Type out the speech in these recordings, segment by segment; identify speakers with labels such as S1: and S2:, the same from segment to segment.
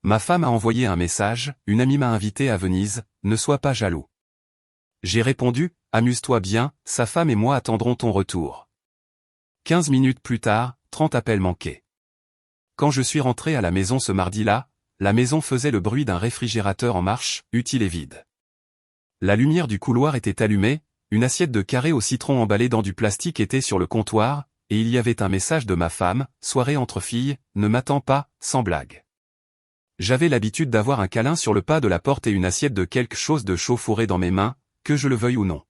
S1: Ma femme a envoyé un message, une amie m'a invité à Venise, ne sois pas jaloux. J'ai répondu, amuse-toi bien, sa femme et moi attendrons ton retour. 15 minutes plus tard, 30 appels manqués. Quand je suis rentré à la maison ce mardi-là, la maison faisait le bruit d'un réfrigérateur en marche, utile et vide. La lumière du couloir était allumée, une assiette de carré au citron emballée dans du plastique était sur le comptoir, et il y avait un message de ma femme, soirée entre filles, ne m'attends pas, sans blague. J'avais l'habitude d'avoir un câlin sur le pas de la porte et une assiette de quelque chose de chaud fourré dans mes mains, que je le veuille ou non.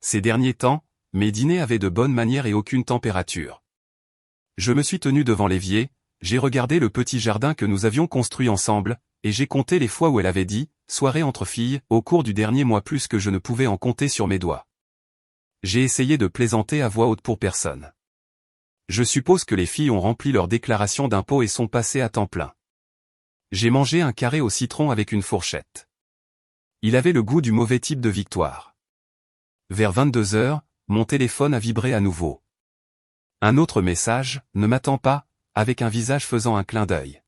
S1: Ces derniers temps, mes dîners avaient de bonnes manières et aucune température. Je me suis tenu devant l'évier, j'ai regardé le petit jardin que nous avions construit ensemble, et j'ai compté les fois où elle avait dit « soirée entre filles » au cours du dernier mois plus que je ne pouvais en compter sur mes doigts. J'ai essayé de plaisanter à voix haute pour personne. Je suppose que les filles ont rempli leur déclaration d'impôt et sont passées à temps plein. J'ai mangé un carré au citron avec une fourchette. Il avait le goût du mauvais type de victoire. Vers 22 heures, mon téléphone a vibré à nouveau. Un autre message, ne m'attends pas, avec un visage faisant un clin d'œil.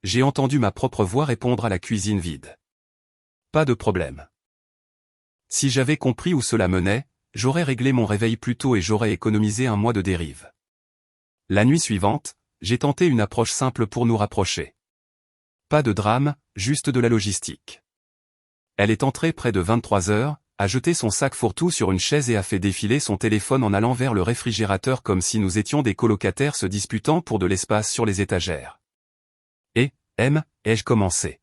S1: J'ai entendu ma propre voix répondre à la cuisine vide. Pas de problème. Si j'avais compris où cela menait, j'aurais réglé mon réveil plus tôt et j'aurais économisé un mois de dérive. La nuit suivante, j'ai tenté une approche simple pour nous rapprocher. Pas de drame, juste de la logistique. Elle est entrée près de 23 heures, a jeté son sac fourre-tout sur une chaise et a fait défiler son téléphone en allant vers le réfrigérateur comme si nous étions des colocataires se disputant pour de l'espace sur les étagères. Et, ai-je commencé.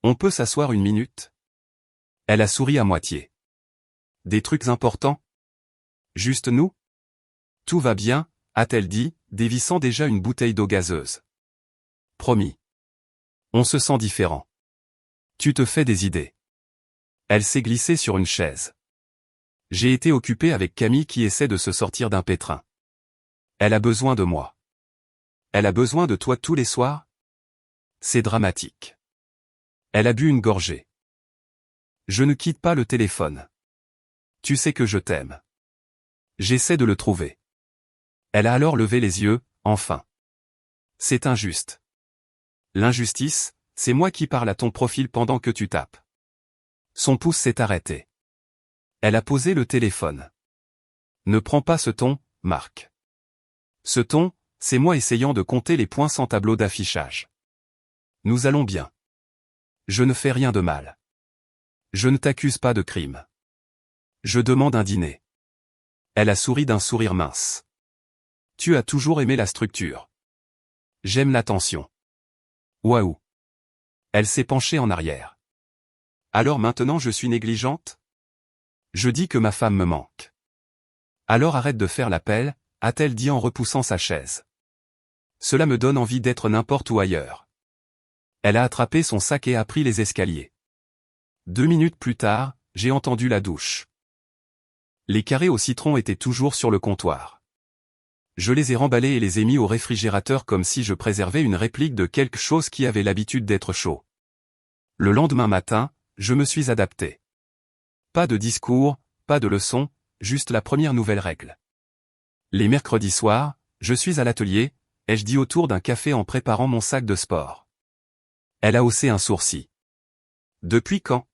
S1: On peut s'asseoir une minute? Elle a souri à moitié. Des trucs importants? Juste nous? Tout va bien, a-t-elle dit, dévissant déjà une bouteille d'eau gazeuse. Promis. On se sent différent. Tu te fais des idées. Elle s'est glissée sur une chaise. J'ai été occupé avec Camille qui essaie de se sortir d'un pétrin. Elle a besoin de moi. Elle a besoin de toi tous les soirs? C'est dramatique. Elle a bu une gorgée. Je ne quitte pas le téléphone. Tu sais que je t'aime. J'essaie de le trouver. Elle a alors levé les yeux, enfin. C'est injuste. L'injustice, c'est moi qui parle à ton profil pendant que tu tapes. Son pouce s'est arrêté. Elle a posé le téléphone. Ne prends pas ce ton, Marc. Ce ton, c'est moi essayant de compter les points sans tableau d'affichage. Nous allons bien. Je ne fais rien de mal. Je ne t'accuse pas de crime. Je demande un dîner. Elle a souri d'un sourire mince. Tu as toujours aimé la structure. J'aime l'attention. Waouh. Elle s'est penchée en arrière. Alors maintenant je suis négligente? Je dis que ma femme me manque. Alors arrête de faire l'appel, a-t-elle dit en repoussant sa chaise. Cela me donne envie d'être n'importe où ailleurs. Elle a attrapé son sac et a pris les escaliers. 2 minutes plus tard, j'ai entendu la douche. Les carrés au citron étaient toujours sur le comptoir. Je les ai remballés et les ai mis au réfrigérateur comme si je préservais une réplique de quelque chose qui avait l'habitude d'être chaud. Le lendemain matin, je me suis adapté. Pas de discours, pas de leçon, juste la première nouvelle règle. Les mercredis soirs, je suis à l'atelier, ai-je dit autour d'un café en préparant mon sac de sport. Elle a haussé un sourcil. Depuis quand?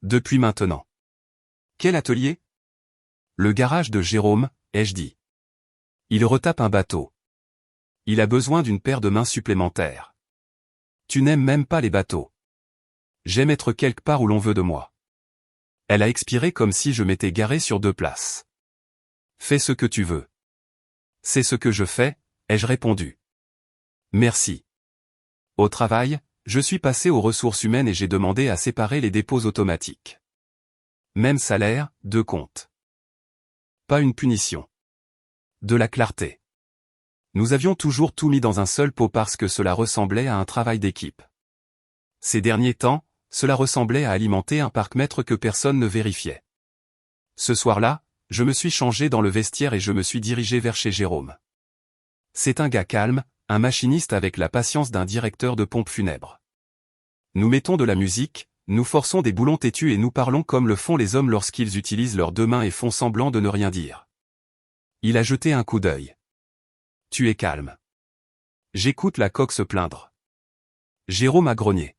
S1: Depuis maintenant. Quel atelier? Le garage de Jérôme, ai-je dit. Il retape un bateau. Il a besoin d'une paire de mains supplémentaires. Tu n'aimes même pas les bateaux. J'aime être quelque part où l'on veut de moi. Elle a expiré comme si je m'étais garé sur 2 places. Fais ce que tu veux. C'est ce que je fais, ai-je répondu. Merci. Au travail, je suis passé aux ressources humaines et j'ai demandé à séparer les dépôts automatiques. Même salaire, 2 comptes. Pas une punition. De la clarté. Nous avions toujours tout mis dans un seul pot parce que cela ressemblait à un travail d'équipe. Ces derniers temps, cela ressemblait à alimenter un parc-mètre que personne ne vérifiait. Ce soir-là, je me suis changé dans le vestiaire et je me suis dirigé vers chez Jérôme. C'est un gars calme, un machiniste avec la patience d'un directeur de pompe funèbre. Nous mettons de la musique, nous forçons des boulons têtus et nous parlons comme le font les hommes lorsqu'ils utilisent leurs 2 mains et font semblant de ne rien dire. Il a jeté un coup d'œil. Tu es calme. J'écoute la coque se plaindre. Jérôme a grogné.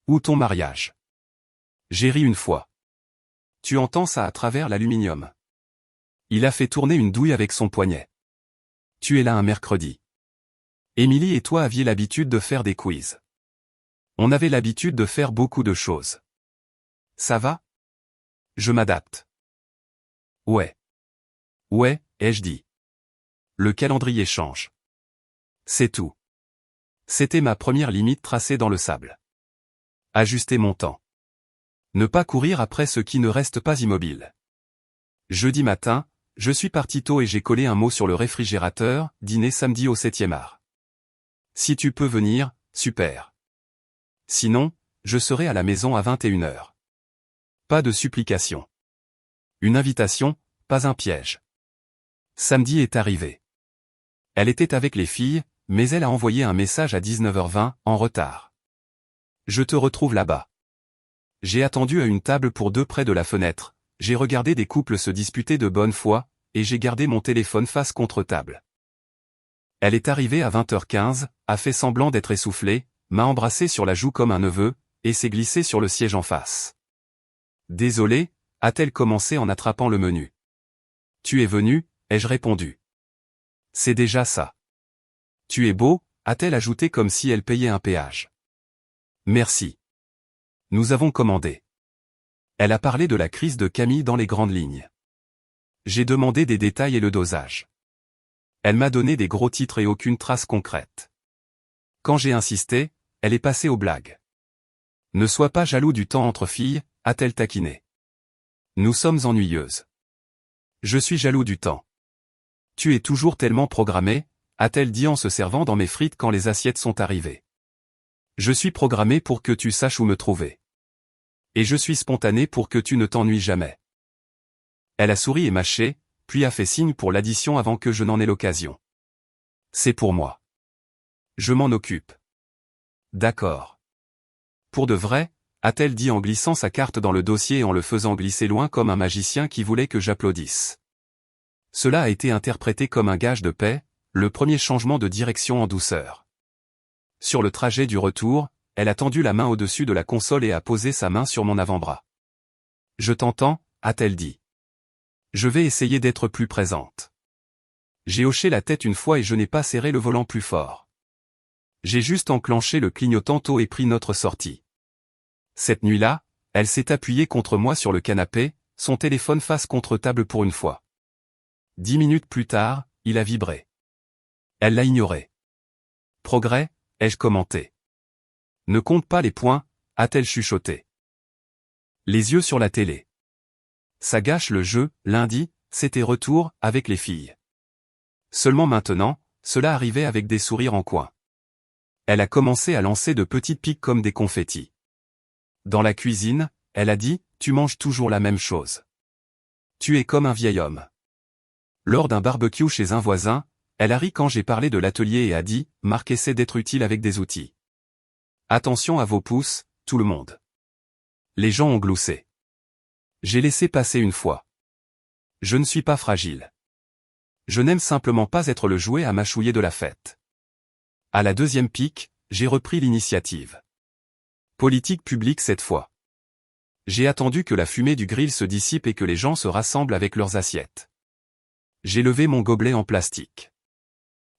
S1: Où ton mariage? J'ai ri une fois. Tu entends ça à travers l'aluminium. Il a fait tourner une douille avec son poignet. Tu es là un mercredi. Émilie et toi aviez l'habitude de faire des quiz. On avait l'habitude de faire beaucoup de choses. Ça va? Je m'adapte. Ouais. Ouais, ai-je dit. Le calendrier change. C'est tout. C'était ma première limite tracée dans le sable. Ajuster mon temps. Ne pas courir après ce qui ne reste pas immobile. Jeudi matin, je suis parti tôt et j'ai collé un mot sur le réfrigérateur, dîner samedi au 7e art. Si tu peux venir, super. Sinon, je serai à la maison à 21h. Pas de supplication. Une invitation, pas un piège. Samedi est arrivé. Elle était avec les filles, mais elle a envoyé un message à 19h20, en retard. Je te retrouve là-bas. J'ai attendu à une table pour deux près de la fenêtre, j'ai regardé des couples se disputer de bonne foi, et j'ai gardé mon téléphone face contre table. Elle est arrivée à 20h15, a fait semblant d'être essoufflée, m'a embrassé sur la joue comme un neveu, et s'est glissée sur le siège en face. Désolée, a-t-elle commencé en attrapant le menu. Tu es venu, ai-je répondu. C'est déjà ça. Tu es beau, a-t-elle ajouté comme si elle payait un péage. Merci. Nous avons commandé. Elle a parlé de la crise de Camille dans les grandes lignes. J'ai demandé des détails et le dosage. Elle m'a donné des gros titres et aucune trace concrète. Quand j'ai insisté, elle est passée aux blagues. Ne sois pas jaloux du temps entre filles, a-t-elle taquiné. Nous sommes ennuyeuses. Je suis jaloux du temps. Tu es toujours tellement programmé, a-t-elle dit en se servant dans mes frites quand les assiettes sont arrivées. Je suis programmé pour que tu saches où me trouver. Et je suis spontané pour que tu ne t'ennuies jamais. Elle a souri et mâché, puis a fait signe pour l'addition avant que je n'en ai l'occasion. C'est pour moi. Je m'en occupe. D'accord. Pour de vrai, a-t-elle dit en glissant sa carte dans le dossier et en le faisant glisser loin comme un magicien qui voulait que j'applaudisse. Cela a été interprété comme un gage de paix, le premier changement de direction en douceur. Sur le trajet du retour, elle a tendu la main au-dessus de la console et a posé sa main sur mon avant-bras. Je t'entends, a-t-elle dit. Je vais essayer d'être plus présente. J'ai hoché la tête une fois et je n'ai pas serré le volant plus fort. J'ai juste enclenché le clignotant tôt et pris notre sortie. Cette nuit-là, elle s'est appuyée contre moi sur le canapé, son téléphone face contre table pour une fois. 10 minutes plus tard, il a vibré. Elle l'a ignoré. Progrès, ai-je commenté. Ne compte pas les points, a-t-elle chuchoté. Les yeux sur la télé. Ça gâche le jeu, lundi, c'était retour, avec les filles. Seulement maintenant, cela arrivait avec des sourires en coin. Elle a commencé à lancer de petites piques comme des confettis. Dans la cuisine, elle a dit, tu manges toujours la même chose. Tu es comme un vieil homme. Lors d'un barbecue chez un voisin, elle a ri quand j'ai parlé de l'atelier et a dit, Marc essaie d'être utile avec des outils. Attention à vos pouces, tout le monde. Les gens ont gloussé. J'ai laissé passer une fois. Je ne suis pas fragile. Je n'aime simplement pas être le jouet à mâchouiller de la fête. À la deuxième pique, j'ai repris l'initiative. Politique publique cette fois. J'ai attendu que la fumée du grill se dissipe et que les gens se rassemblent avec leurs assiettes. J'ai levé mon gobelet en plastique.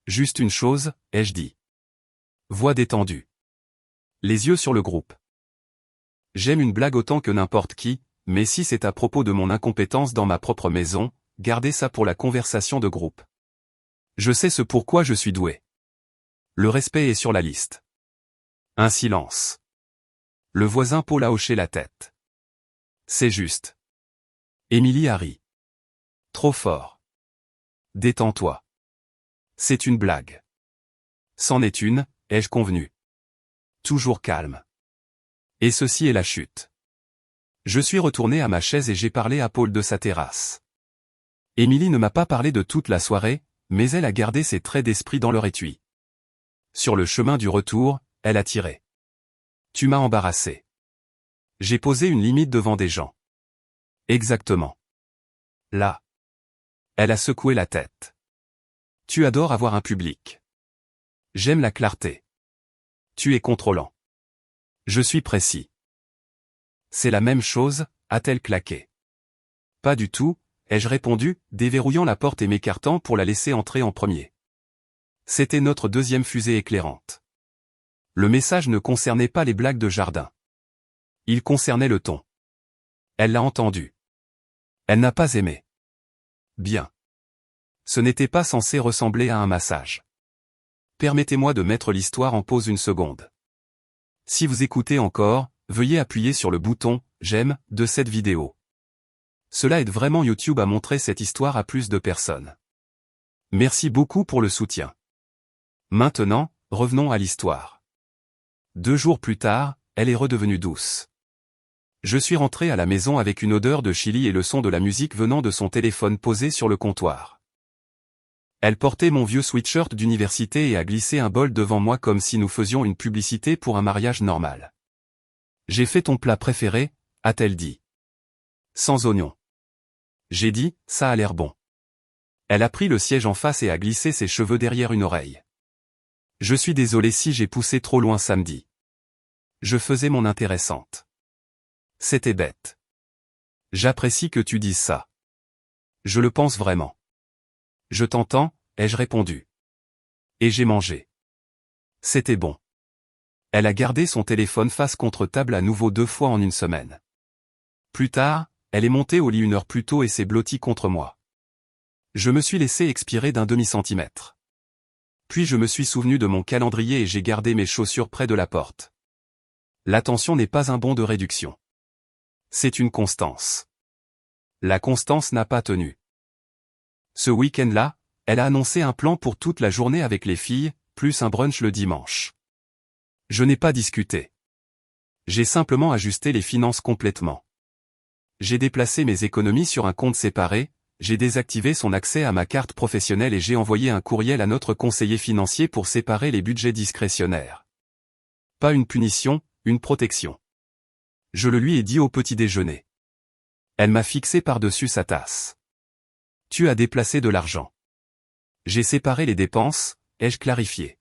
S1: Juste une chose, ai-je dit. Voix détendue. Les yeux sur le groupe. J'aime une blague autant que n'importe qui, mais si c'est à propos de mon incompétence dans ma propre maison, gardez ça pour la conversation de groupe. Je sais ce pourquoi je suis doué. Le respect est sur la liste. Un silence. Le voisin Paul a hoché la tête. C'est juste. Émilie a ri. Trop fort. Détends-toi. C'est une blague. C'en est une, ai-je convenu. Toujours calme. Et ceci est la chute. Je suis retourné à ma chaise et j'ai parlé à Paul de sa terrasse. Émilie ne m'a pas parlé de toute la soirée, mais elle a gardé ses traits d'esprit dans leur étui. Sur le chemin du retour, elle a tiré. Tu m'as embarrassé. J'ai posé une limite devant des gens. Exactement. Là. Elle a secoué la tête. Tu adores avoir un public. J'aime la clarté. Tu es contrôlant. Je suis précis. C'est la même chose, a-t-elle claqué. Pas du tout, ai-je répondu, déverrouillant la porte et m'écartant pour la laisser entrer en premier. C'était notre deuxième fusée éclairante. Le message ne concernait pas les blagues de jardin. Il concernait le ton. Elle l'a entendu. Elle n'a pas aimé. Bien. Ce n'était pas censé ressembler à un massage. Permettez-moi de mettre l'histoire en pause une seconde. Si vous écoutez encore, veuillez appuyer sur le bouton « J'aime » de cette vidéo. Cela aide vraiment YouTube à montrer cette histoire à plus de personnes. Merci beaucoup pour le soutien. Maintenant, revenons à l'histoire. 2 jours plus tard, elle est redevenue douce. Je suis rentré à la maison avec une odeur de chili et le son de la musique venant de son téléphone posé sur le comptoir. Elle portait mon vieux sweatshirt d'université et a glissé un bol devant moi comme si nous faisions une publicité pour un mariage normal. « J'ai fait ton plat préféré », a-t-elle dit. « Sans oignons. » J'ai dit, ça a l'air bon. Elle a pris le siège en face et a glissé ses cheveux derrière une oreille. Je suis désolé si j'ai poussé trop loin samedi. Je faisais mon intéressante. C'était bête. J'apprécie que tu dises ça. Je le pense vraiment. Je t'entends, ai-je répondu. Et j'ai mangé. C'était bon. Elle a gardé son téléphone face contre table à nouveau 2 fois en une semaine. Plus tard, elle est montée au lit 1 heure plus tôt et s'est blottie contre moi. Je me suis laissé expirer d'un demi-centimètre. Puis je me suis souvenu de mon calendrier et j'ai gardé mes chaussures près de la porte. L'attention n'est pas un bon de réduction. C'est une constance. La constance n'a pas tenu. Ce week-end-là, elle a annoncé un plan pour toute la journée avec les filles, plus un brunch le dimanche. Je n'ai pas discuté. J'ai simplement ajusté les finances complètement. J'ai déplacé mes économies sur un compte séparé, j'ai désactivé son accès à ma carte professionnelle et j'ai envoyé un courriel à notre conseiller financier pour séparer les budgets discrétionnaires. Pas une punition, une protection. Je le lui ai dit au petit déjeuner. Elle m'a fixé par-dessus sa tasse. Tu as déplacé de l'argent. J'ai séparé les dépenses, ai-je clarifié.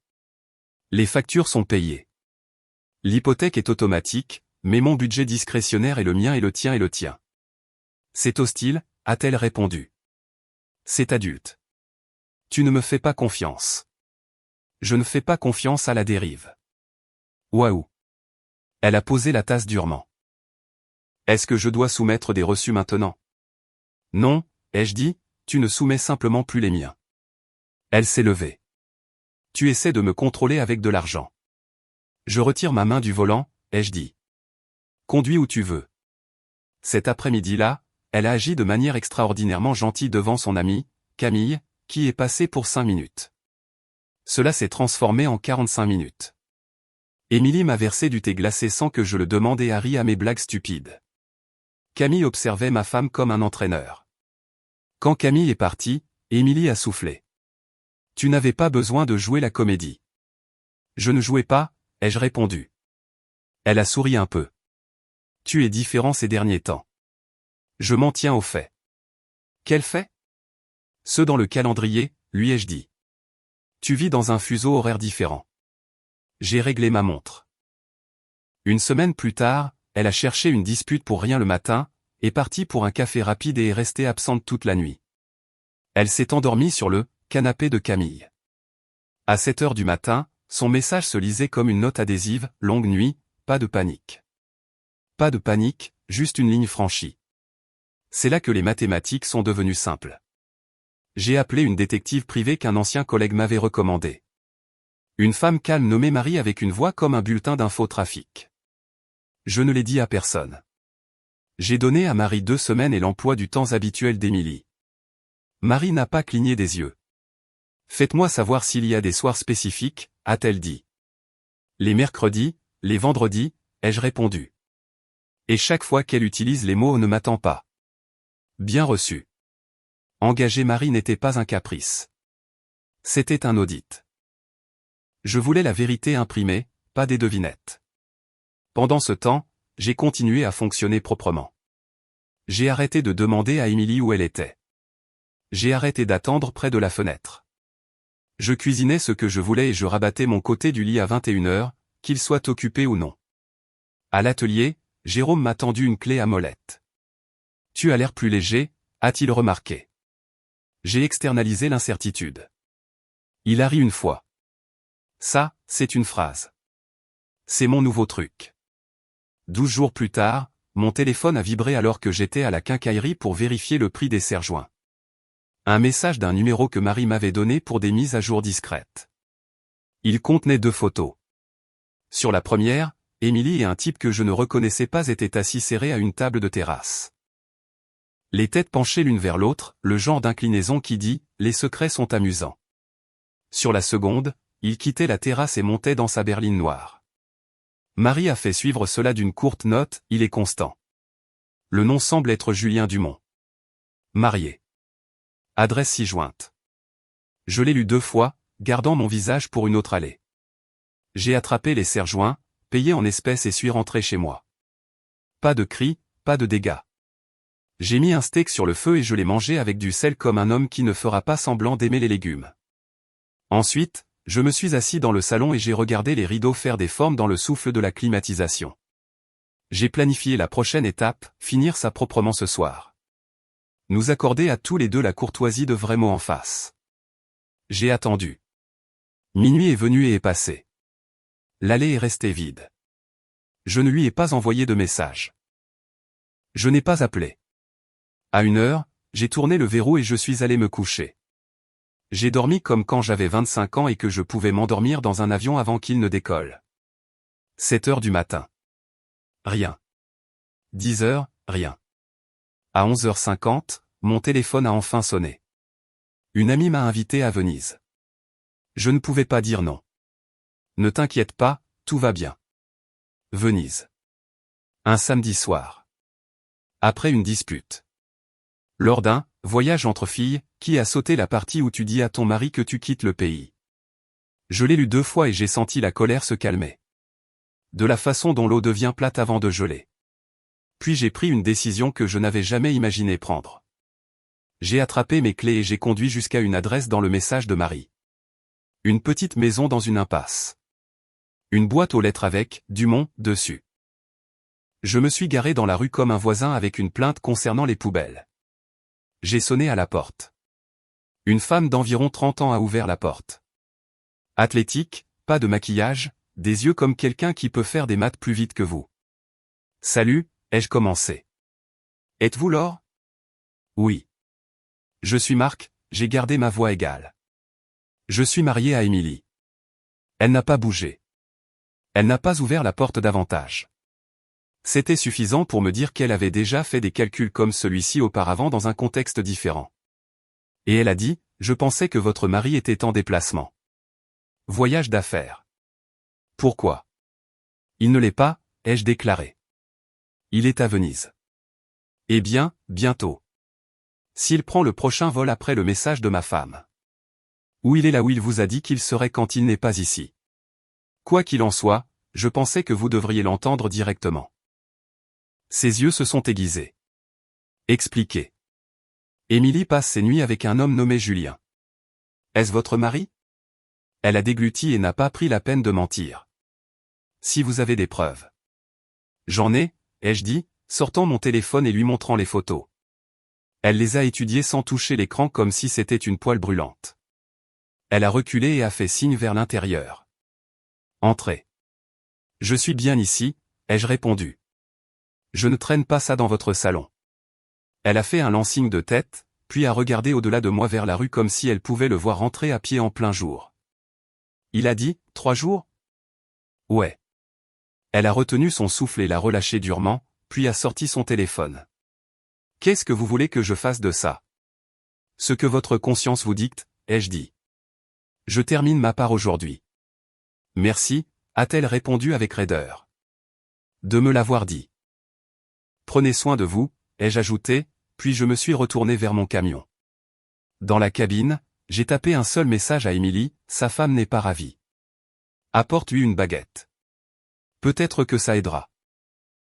S1: Les factures sont payées. L'hypothèque est automatique, mais mon budget discrétionnaire est le mien et le tien est le tien. C'est hostile, a-t-elle répondu. C'est adulte. Tu ne me fais pas confiance. Je ne fais pas confiance à la dérive. Waouh. Elle a posé la tasse durement. Est-ce que je dois soumettre des reçus maintenant? Non, ai-je dit, tu ne soumets simplement plus les miens. Elle s'est levée. Tu essaies de me contrôler avec de l'argent. Je retire ma main du volant, ai-je dit. Conduis où tu veux. Cet après-midi-là, elle a agi de manière extraordinairement gentille devant son amie, Camille, qui est passée pour 5 minutes. Cela s'est transformé en 45 minutes. Émilie m'a versé du thé glacé sans que je le demande et a ri à mes blagues stupides. Camille observait ma femme comme un entraîneur. Quand Camille est partie, Émilie a soufflé. Tu n'avais pas besoin de jouer la comédie. Je ne jouais pas, ai-je répondu. Elle a souri un peu. Tu es différent ces derniers temps. Je m'en tiens aux faits. Quel fait? Ceux dans le calendrier, lui ai-je dit. Tu vis dans un fuseau horaire différent. J'ai réglé ma montre. 1 semaine plus tard, elle a cherché une dispute pour rien le matin, est partie pour un café rapide et est restée absente toute la nuit. Elle s'est endormie sur le canapé de Camille. À 7 heures du matin, son message se lisait comme une note adhésive, longue nuit, pas de panique. Pas de panique, juste une ligne franchie. C'est là que les mathématiques sont devenues simples. J'ai appelé une détective privée qu'un ancien collègue m'avait recommandée. Une femme calme nommée Marie avec une voix comme un bulletin d'infotrafic. Je ne l'ai dit à personne. J'ai donné à Marie 2 semaines et l'emploi du temps habituel d'Émilie. Marie n'a pas cligné des yeux. Faites-moi savoir s'il y a des soirs spécifiques, a-t-elle dit. Les mercredis, les vendredis, ai-je répondu. Et chaque fois qu'elle utilise les mots « ne m'attend pas ». Bien reçu. Engager Marie n'était pas un caprice. C'était un audit. Je voulais la vérité imprimée, pas des devinettes. Pendant ce temps, j'ai continué à fonctionner proprement. J'ai arrêté de demander à Émilie où elle était. J'ai arrêté d'attendre près de la fenêtre. Je cuisinais ce que je voulais et je rabattais mon côté du lit à 21 heures, qu'il soit occupé ou non. À l'atelier, Jérôme m'a tendu une clé à molette. Tu as l'air plus léger, a-t-il remarqué. J'ai externalisé l'incertitude. Il a ri une fois. Ça, c'est une phrase. C'est mon nouveau truc. 12 jours plus tard, mon téléphone a vibré alors que j'étais à la quincaillerie pour vérifier le prix des serre-joints. Un message d'un numéro que Marie m'avait donné pour des mises à jour discrètes. Il contenait 2 photos. Sur la première, Émilie et un type que je ne reconnaissais pas étaient assis serrés à une table de terrasse. Les têtes penchées l'une vers l'autre, le genre d'inclinaison qui dit « les secrets sont amusants ». Sur la seconde, il quittait la terrasse et montait dans sa berline noire. Marie a fait suivre cela d'une courte note, il est constant. Le nom semble être Julien Dumont. Marié. Adresse ci-jointe. Je l'ai lu 2 fois, gardant mon visage pour une autre allée. J'ai attrapé les serre-joints, payé en espèces et suis rentré chez moi. Pas de cris, pas de dégâts. J'ai mis un steak sur le feu et je l'ai mangé avec du sel comme un homme qui ne fera pas semblant d'aimer les légumes. Ensuite, je me suis assis dans le salon et j'ai regardé les rideaux faire des formes dans le souffle de la climatisation. J'ai planifié la prochaine étape, finir ça proprement ce soir. Nous accorder à tous les deux la courtoisie de vrais mots en face. J'ai attendu. Minuit est venu et est passé. L'allée est restée vide. Je ne lui ai pas envoyé de message. Je n'ai pas appelé. À 1h, j'ai tourné le verrou et je suis allé me coucher. J'ai dormi comme quand j'avais 25 ans et que je pouvais m'endormir dans un avion avant qu'il ne décolle. 7h du matin. Rien. 10h, rien. À 11h50, mon téléphone a enfin sonné. Une amie m'a invité à Venise. Je ne pouvais pas dire non. Ne t'inquiète pas, tout va bien. Venise. Un samedi soir. Après une dispute. Lors d'un voyage entre filles, qui a sauté la partie où tu dis à ton mari que tu quittes le pays. Je l'ai lu 2 fois et j'ai senti la colère se calmer. De la façon dont l'eau devient plate avant de geler. Puis j'ai pris une décision que je n'avais jamais imaginé prendre. J'ai attrapé mes clés et j'ai conduit jusqu'à une adresse dans le message de Marie. Une petite maison dans une impasse. Une boîte aux lettres avec « Dumont » dessus. Je me suis garé dans la rue comme un voisin avec une plainte concernant les poubelles. J'ai sonné à la porte. Une femme d'environ 30 ans a ouvert la porte. Athlétique, pas de maquillage, des yeux comme quelqu'un qui peut faire des maths plus vite que vous. Salut, ai-je commencé. Êtes-vous Laure? Oui. Je suis Marc, j'ai gardé ma voix égale. Je suis marié à Émilie. Elle n'a pas bougé. Elle n'a pas ouvert la porte davantage. C'était suffisant pour me dire qu'elle avait déjà fait des calculs comme celui-ci auparavant dans un contexte différent. Et elle a dit, je pensais que votre mari était en déplacement. Voyage d'affaires. Pourquoi? Il ne l'est pas, ai-je déclaré. Il est à Venise. Eh bien, bientôt. S'il prend le prochain vol après le message de ma femme. Ou il est là où il vous a dit qu'il serait quand il n'est pas ici. Quoi qu'il en soit, je pensais que vous devriez l'entendre directement. Ses yeux se sont aiguisés. Expliquez. Émilie passe ses nuits avec un homme nommé Julien. Est-ce votre mari? Elle a dégluti et n'a pas pris la peine de mentir. Si vous avez des preuves. J'en ai, ai-je dit, sortant mon téléphone et lui montrant les photos. Elle les a étudiées sans toucher l'écran comme si c'était une poêle brûlante. Elle a reculé et a fait signe vers l'intérieur. Entrez. Je suis bien ici, ai-je répondu. Je ne traîne pas ça dans votre salon. Elle a fait un lent signe de tête, puis a regardé au-delà de moi vers la rue comme si elle pouvait le voir rentrer à pied en plein jour. Il a dit, 3 jours? Ouais. Elle a retenu son souffle et l'a relâché durement, puis a sorti son téléphone. Qu'est-ce que vous voulez que je fasse de ça? Ce que votre conscience vous dicte, ai-je dit. Je termine ma part aujourd'hui. Merci, a-t-elle répondu avec raideur. De me l'avoir dit. Prenez soin de vous, ai-je ajouté, puis je me suis retourné vers mon camion. Dans la cabine, j'ai tapé un seul message à Émilie, sa femme n'est pas ravie. Apporte-lui une baguette. Peut-être que ça aidera.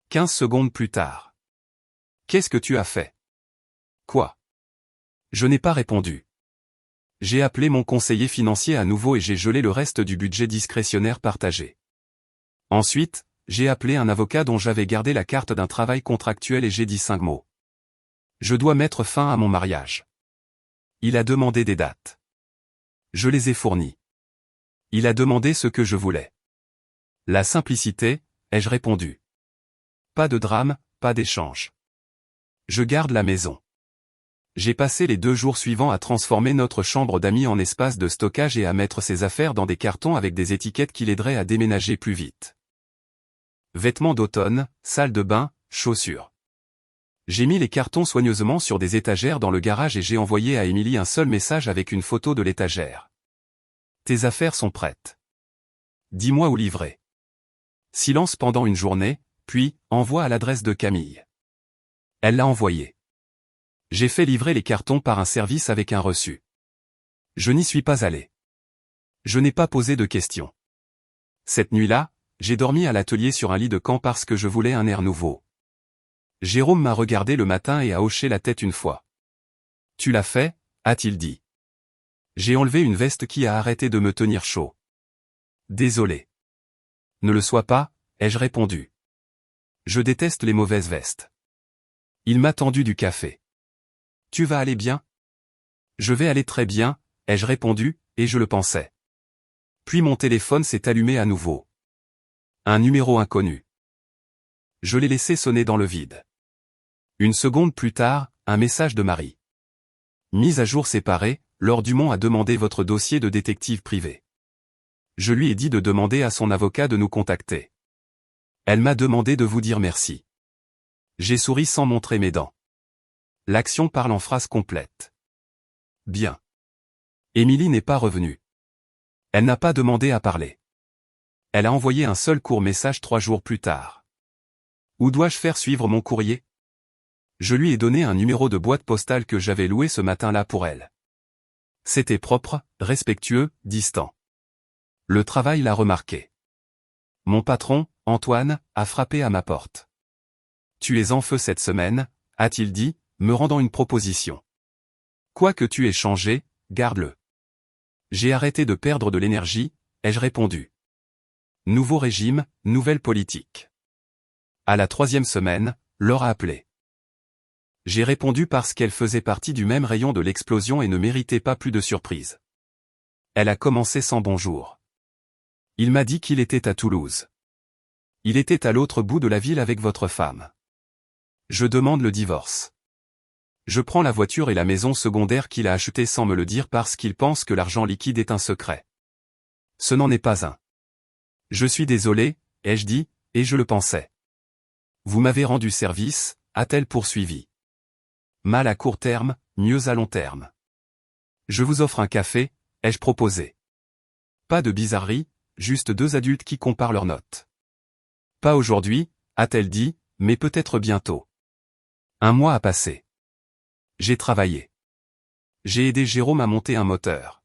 S1: 15 secondes plus tard. Qu'est-ce que tu as fait? Quoi? Je n'ai pas répondu. J'ai appelé mon conseiller financier à nouveau et j'ai gelé le reste du budget discrétionnaire partagé. Ensuite, j'ai appelé un avocat dont j'avais gardé la carte d'un travail contractuel et j'ai dit 5 mots. Je dois mettre fin à mon mariage. Il a demandé des dates. Je les ai fournies. Il a demandé ce que je voulais. La simplicité, ai-je répondu. Pas de drame, pas d'échange. Je garde la maison. J'ai passé les 2 jours suivants à transformer notre chambre d'amis en espace de stockage et à mettre ses affaires dans des cartons avec des étiquettes qui l'aideraient à déménager plus vite. Vêtements d'automne, salle de bain, chaussures. J'ai mis les cartons soigneusement sur des étagères dans le garage et j'ai envoyé à Émilie un seul message avec une photo de l'étagère. Tes affaires sont prêtes. Dis-moi où livrer. Silence pendant une journée, puis, envoie à l'adresse de Camille. Elle l'a envoyé. J'ai fait livrer les cartons par un service avec un reçu. Je n'y suis pas allé. Je n'ai pas posé de questions. Cette nuit-là, j'ai dormi à l'atelier sur un lit de camp parce que je voulais un air nouveau. Jérôme m'a regardé le matin et a hoché la tête une fois. Tu l'as fait, a-t-il dit. J'ai enlevé une veste qui a arrêté de me tenir chaud. Désolé. Ne le sois pas, ai-je répondu. Je déteste les mauvaises vestes. Il m'a tendu du café. Tu vas aller bien? Je vais aller très bien, ai-je répondu, et je le pensais. Puis mon téléphone s'est allumé à nouveau. Un numéro inconnu. Je l'ai laissé sonner dans le vide. Une seconde plus tard, un message de Marie. Mise à jour séparée, Laure Dumont a demandé votre dossier de détective privé. Je lui ai dit de demander à son avocat de nous contacter. Elle m'a demandé de vous dire merci. J'ai souri sans montrer mes dents. L'action parle en phrase complète. Bien. Émilie n'est pas revenue. Elle n'a pas demandé à parler. Elle a envoyé un seul court message 3 jours plus tard. Où dois-je faire suivre mon courrier? Je lui ai donné un numéro de boîte postale que j'avais loué ce matin-là pour elle. C'était propre, respectueux, distant. Le travail l'a remarqué. Mon patron, Antoine, a frappé à ma porte. Tu es en feu cette semaine, a-t-il dit, me rendant une proposition. Quoi que tu aies changé, garde-le. J'ai arrêté de perdre de l'énergie, ai-je répondu. Nouveau régime, nouvelle politique. À la 3e semaine, Laure a appelé. J'ai répondu parce qu'elle faisait partie du même rayon de l'explosion et ne méritait pas plus de surprise. Elle a commencé sans bonjour. Il m'a dit qu'il était à Toulouse. Il était à l'autre bout de la ville avec votre femme. Je demande le divorce. Je prends la voiture et la maison secondaire qu'il a achetée sans me le dire parce qu'il pense que l'argent liquide est un secret. Ce n'en est pas un. Je suis désolé, ai-je dit, et je le pensais. Vous m'avez rendu service, a-t-elle poursuivi. Mal à court terme, mieux à long terme. Je vous offre un café, ai-je proposé. Pas de bizarrerie, juste 2 adultes qui comparent leurs notes. Pas aujourd'hui, a-t-elle dit, mais peut-être bientôt. 1 mois a passé. J'ai travaillé. J'ai aidé Jérôme à monter un moteur.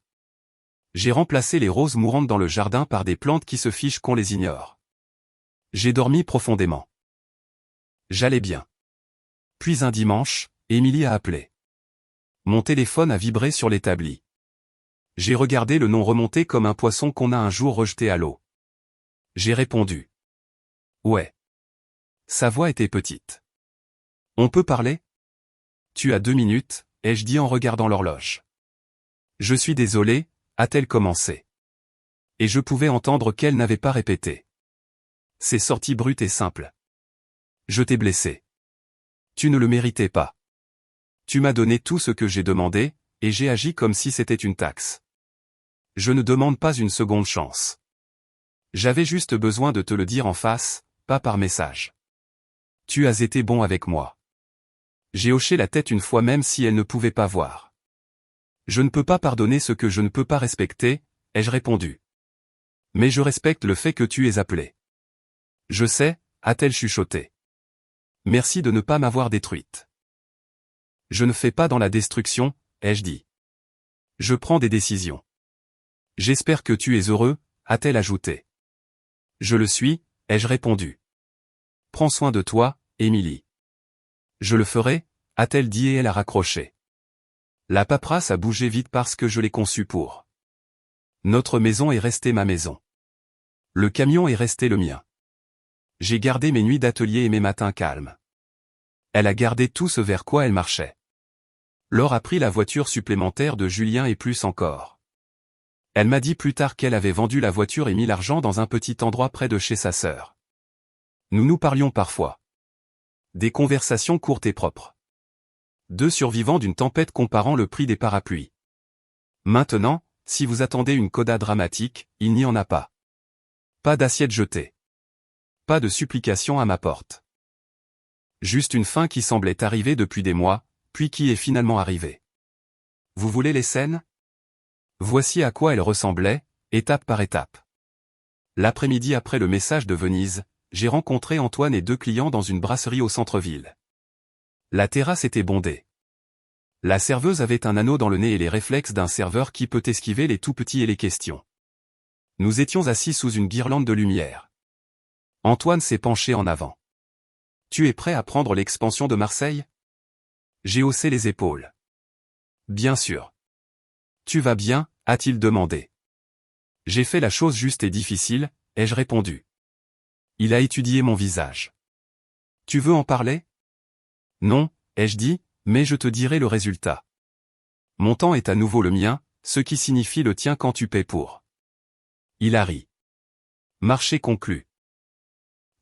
S1: J'ai remplacé les roses mourantes dans le jardin par des plantes qui se fichent qu'on les ignore. J'ai dormi profondément. J'allais bien. Puis un dimanche, Émilie a appelé. Mon téléphone a vibré sur l'établi. J'ai regardé le nom remonter comme un poisson qu'on a un jour rejeté à l'eau. J'ai répondu. Ouais. Sa voix était petite. On peut parler? Tu as 2 minutes, ai-je dit en regardant l'horloge. Je suis désolé, a-t-elle commencé. Et je pouvais entendre qu'elle n'avait pas répété. C'est sorti brut et simple. Je t'ai blessé. Tu ne le méritais pas. Tu m'as donné tout ce que j'ai demandé, et j'ai agi comme si c'était une taxe. Je ne demande pas une seconde chance. J'avais juste besoin de te le dire en face, pas par message. Tu as été bon avec moi. J'ai hoché la tête une fois même si elle ne pouvait pas voir. Je ne peux pas pardonner ce que je ne peux pas respecter, ai-je répondu. Mais je respecte le fait que tu aies appelé. Je sais, a-t-elle chuchoté. Merci de ne pas m'avoir détruite. Je ne fais pas dans la destruction, ai-je dit. Je prends des décisions. J'espère que tu es heureux, a-t-elle ajouté. Je le suis, ai-je répondu. Prends soin de toi, Émilie. Je le ferai, a-t-elle dit et elle a raccroché. La paperasse a bougé vite parce que je l'ai conçue pour. Notre maison est restée ma maison. Le camion est resté le mien. J'ai gardé mes nuits d'atelier et mes matins calmes. Elle a gardé tout ce vers quoi elle marchait. Laure a pris la voiture supplémentaire de Julien et plus encore. Elle m'a dit plus tard qu'elle avait vendu la voiture et mis l'argent dans un petit endroit près de chez sa sœur. Nous nous parlions parfois. Des conversations courtes et propres. Deux survivants d'une tempête comparant le prix des parapluies. Maintenant, si vous attendez une coda dramatique, il n'y en a pas. Pas d'assiette jetée. Pas de supplication à ma porte. Juste une fin qui semblait arriver depuis des mois, puis qui est finalement arrivée. Vous voulez les scènes? Voici à quoi elles ressemblaient, étape par étape. L'après-midi après le message de Venise, j'ai rencontré Antoine et deux clients dans une brasserie au centre-ville. La terrasse était bondée. La serveuse avait un anneau dans le nez et les réflexes d'un serveur qui peut esquiver les tout petits et les questions. Nous étions assis sous une guirlande de lumière. Antoine s'est penché en avant. Tu es prêt à prendre l'expansion de Marseille? J'ai haussé les épaules. Bien sûr. Tu vas bien, a-t-il demandé. J'ai fait la chose juste et difficile, ai-je répondu. Il a étudié mon visage. Tu veux en parler? Non, ai-je dit, mais je te dirai le résultat. Mon temps est à nouveau le mien, ce qui signifie le tien quand tu paies pour. Il a ri. Marché conclu.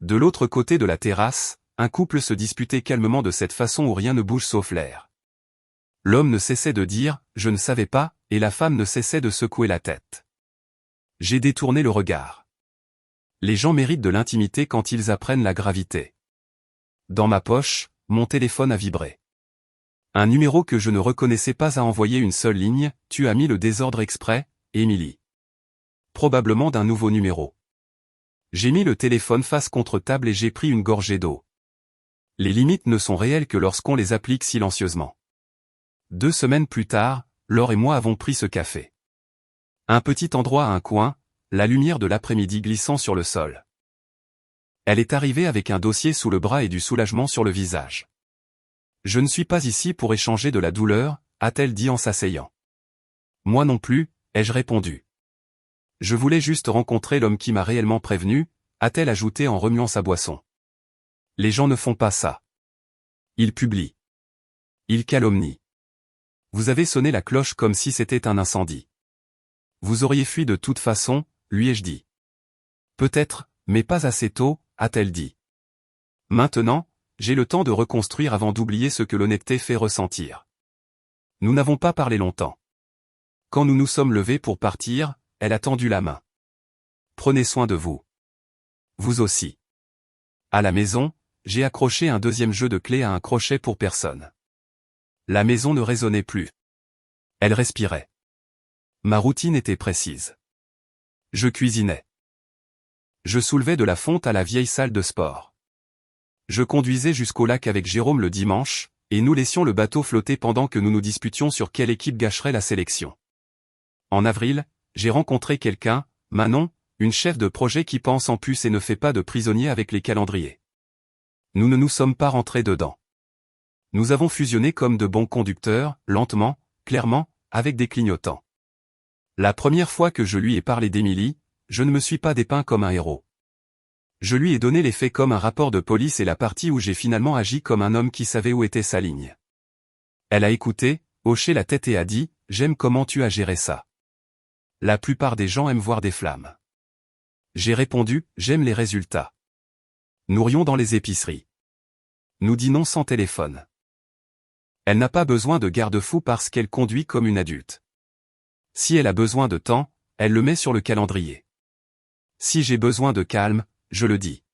S1: De l'autre côté de la terrasse, un couple se disputait calmement de cette façon où rien ne bouge sauf l'air. L'homme ne cessait de dire « je ne savais pas » et la femme ne cessait de secouer la tête. J'ai détourné le regard. Les gens méritent de l'intimité quand ils apprennent la gravité. Dans ma poche, mon téléphone a vibré. Un numéro que je ne reconnaissais pas a envoyé une seule ligne, tu as mis le désordre exprès, Émilie. Probablement d'un nouveau numéro. J'ai mis le téléphone face contre table et j'ai pris une gorgée d'eau. Les limites ne sont réelles que lorsqu'on les applique silencieusement. 2 semaines plus tard, Laure et moi avons pris ce café. Un petit endroit à un coin, la lumière de l'après-midi glissant sur le sol. Elle est arrivée avec un dossier sous le bras et du soulagement sur le visage. Je ne suis pas ici pour échanger de la douleur, a-t-elle dit en s'asseyant. Moi non plus, ai-je répondu. Je voulais juste rencontrer l'homme qui m'a réellement prévenu, a-t-elle ajouté en remuant sa boisson. Les gens ne font pas ça. Ils publient. Ils calomnient. Vous avez sonné la cloche comme si c'était un incendie. Vous auriez fui de toute façon, lui ai-je dit. Peut-être, mais pas assez tôt, a-t-elle dit. Maintenant, j'ai le temps de reconstruire avant d'oublier ce que l'honnêteté fait ressentir. Nous n'avons pas parlé longtemps. Quand nous nous sommes levés pour partir, elle a tendu la main. Prenez soin de vous. Vous aussi. À la maison, j'ai accroché un deuxième jeu de clés à un crochet pour personne. La maison ne résonnait plus. Elle respirait. Ma routine était précise. Je cuisinais. Je soulevais de la fonte à la vieille salle de sport. Je conduisais jusqu'au lac avec Jérôme le dimanche, et nous laissions le bateau flotter pendant que nous nous disputions sur quelle équipe gâcherait la sélection. En avril, j'ai rencontré quelqu'un, Manon, une chef de projet qui pense en puce et ne fait pas de prisonnier avec les calendriers. Nous ne nous sommes pas rentrés dedans. Nous avons fusionné comme de bons conducteurs, lentement, clairement, avec des clignotants. La première fois que je lui ai parlé d'Émilie, je ne me suis pas dépeint comme un héros. Je lui ai donné les faits comme un rapport de police et la partie où j'ai finalement agi comme un homme qui savait où était sa ligne. Elle a écouté, hoché la tête et a dit « J'aime comment tu as géré ça. La plupart des gens aiment voir des flammes. » J'ai répondu « J'aime les résultats. » Nous rions dans les épiceries. Nous dînons sans téléphone. Elle n'a pas besoin de garde-fou parce qu'elle conduit comme une adulte. Si elle a besoin de temps, elle le met sur le calendrier. Si j'ai besoin de calme, je le dis.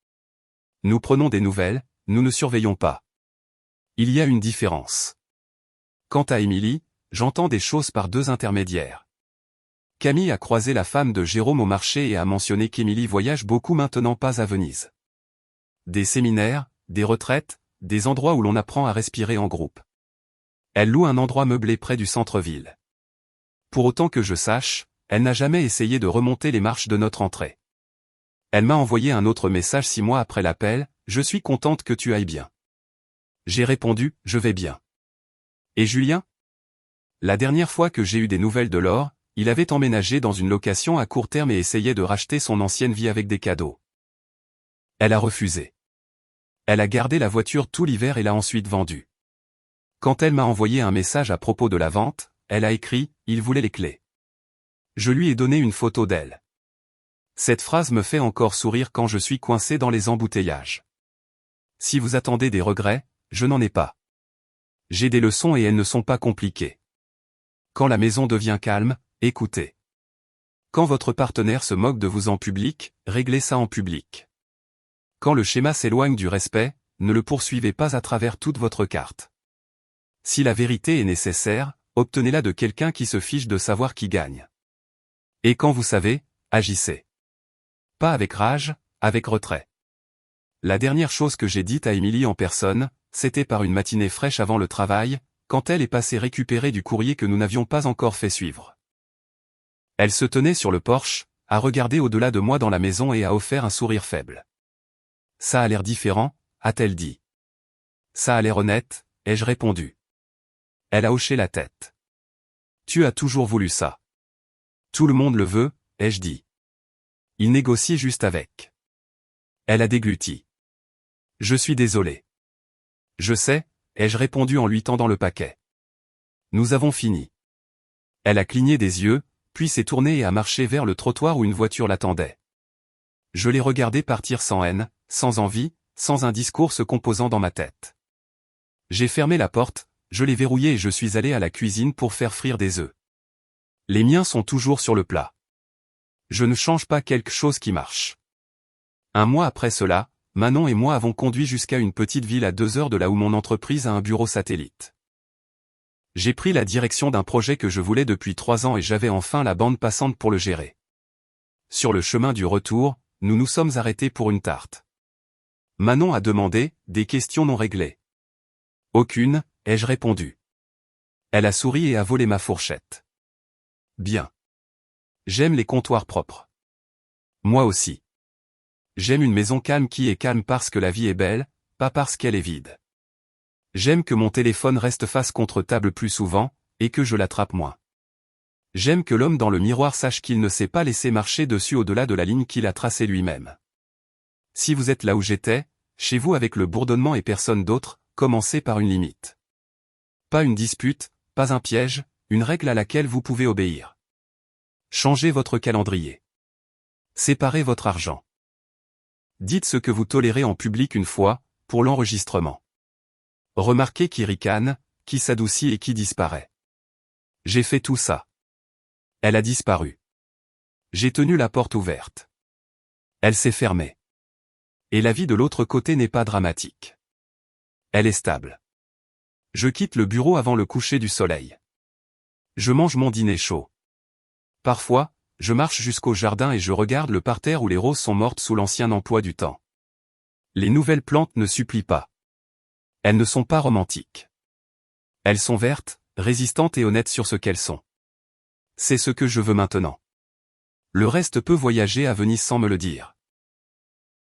S1: Nous prenons des nouvelles, nous ne surveillons pas. Il y a une différence. Quant à Émilie, j'entends des choses par 2 intermédiaires. Camille a croisé la femme de Jérôme au marché et a mentionné qu'Émilie voyage beaucoup maintenant pas à Venise. Des séminaires, des retraites, des endroits où l'on apprend à respirer en groupe. Elle loue un endroit meublé près du centre-ville. Pour autant que je sache, elle n'a jamais essayé de remonter les marches de notre entrée. Elle m'a envoyé un autre message 6 mois après l'appel, « Je suis contente que tu ailles bien. » J'ai répondu, « Je vais bien. » Et Julien? La dernière fois que j'ai eu des nouvelles de Laure, il avait emménagé dans une location à court terme et essayait de racheter son ancienne vie avec des cadeaux. Elle a refusé. Elle a gardé la voiture tout l'hiver et l'a ensuite vendue. Quand elle m'a envoyé un message à propos de la vente, elle a écrit « Il voulait les clés ». Je lui ai donné une photo d'elle. Cette phrase me fait encore sourire quand je suis coincé dans les embouteillages. Si vous attendez des regrets, je n'en ai pas. J'ai des leçons et elles ne sont pas compliquées. Quand la maison devient calme, écoutez. Quand votre partenaire se moque de vous en public, réglez ça en public. Quand le schéma s'éloigne du respect, ne le poursuivez pas à travers toute votre carte. Si la vérité est nécessaire, obtenez-la de quelqu'un qui se fiche de savoir qui gagne. Et quand vous savez, agissez. Pas avec rage, avec retrait. La dernière chose que j'ai dite à Émilie en personne, c'était par une matinée fraîche avant le travail, quand elle est passée récupérer du courrier que nous n'avions pas encore fait suivre. Elle se tenait sur le porche, a regardé au-delà de moi dans la maison et a offert un sourire faible. Ça a l'air différent, a-t-elle dit. Ça a l'air honnête, ai-je répondu. Elle a hoché la tête. Tu as toujours voulu ça. Tout le monde le veut, ai-je dit. Il négocie juste avec. Elle a dégluti. Je suis désolé. Je sais, ai-je répondu en lui tendant le paquet. Nous avons fini. Elle a cligné des yeux, puis s'est tournée et a marché vers le trottoir où une voiture l'attendait. Je l'ai regardée partir sans haine, sans envie, sans un discours se composant dans ma tête. J'ai fermé la porte, je l'ai verrouillée et je suis allé à la cuisine pour faire frire des œufs. Les miens sont toujours sur le plat. Je ne change pas quelque chose qui marche. Un mois après cela, Manon et moi avons conduit jusqu'à une petite ville à 2 heures de là où mon entreprise a un bureau satellite. J'ai pris la direction d'un projet que je voulais depuis 3 ans et j'avais enfin la bande passante pour le gérer. Sur le chemin du retour, nous nous sommes arrêtés pour une tarte. Manon a demandé, des questions non réglées. Aucune, ai-je répondu. Elle a souri et a volé ma fourchette. Bien. J'aime les comptoirs propres. Moi aussi. J'aime une maison calme qui est calme parce que la vie est belle, pas parce qu'elle est vide. J'aime que mon téléphone reste face contre table plus souvent, et que je l'attrape moins. J'aime que l'homme dans le miroir sache qu'il ne s'est pas laissé marcher dessus au-delà de la ligne qu'il a tracée lui-même. Si vous êtes là où j'étais, chez vous avec le bourdonnement et personne d'autre, commencez par une limite. Pas une dispute, pas un piège, une règle à laquelle vous pouvez obéir. Changez votre calendrier. Séparez votre argent. Dites ce que vous tolérez en public une fois, pour l'enregistrement. Remarquez qui ricane, qui s'adoucit et qui disparaît. J'ai fait tout ça. Elle a disparu. J'ai tenu la porte ouverte. Elle s'est fermée. Et la vie de l'autre côté n'est pas dramatique. Elle est stable. Je quitte le bureau avant le coucher du soleil. Je mange mon dîner chaud. Parfois, je marche jusqu'au jardin et je regarde le parterre où les roses sont mortes sous l'ancien emploi du temps. Les nouvelles plantes ne supplient pas. Elles ne sont pas romantiques. Elles sont vertes, résistantes et honnêtes sur ce qu'elles sont. C'est ce que je veux maintenant. Le reste peut voyager à Venise sans me le dire.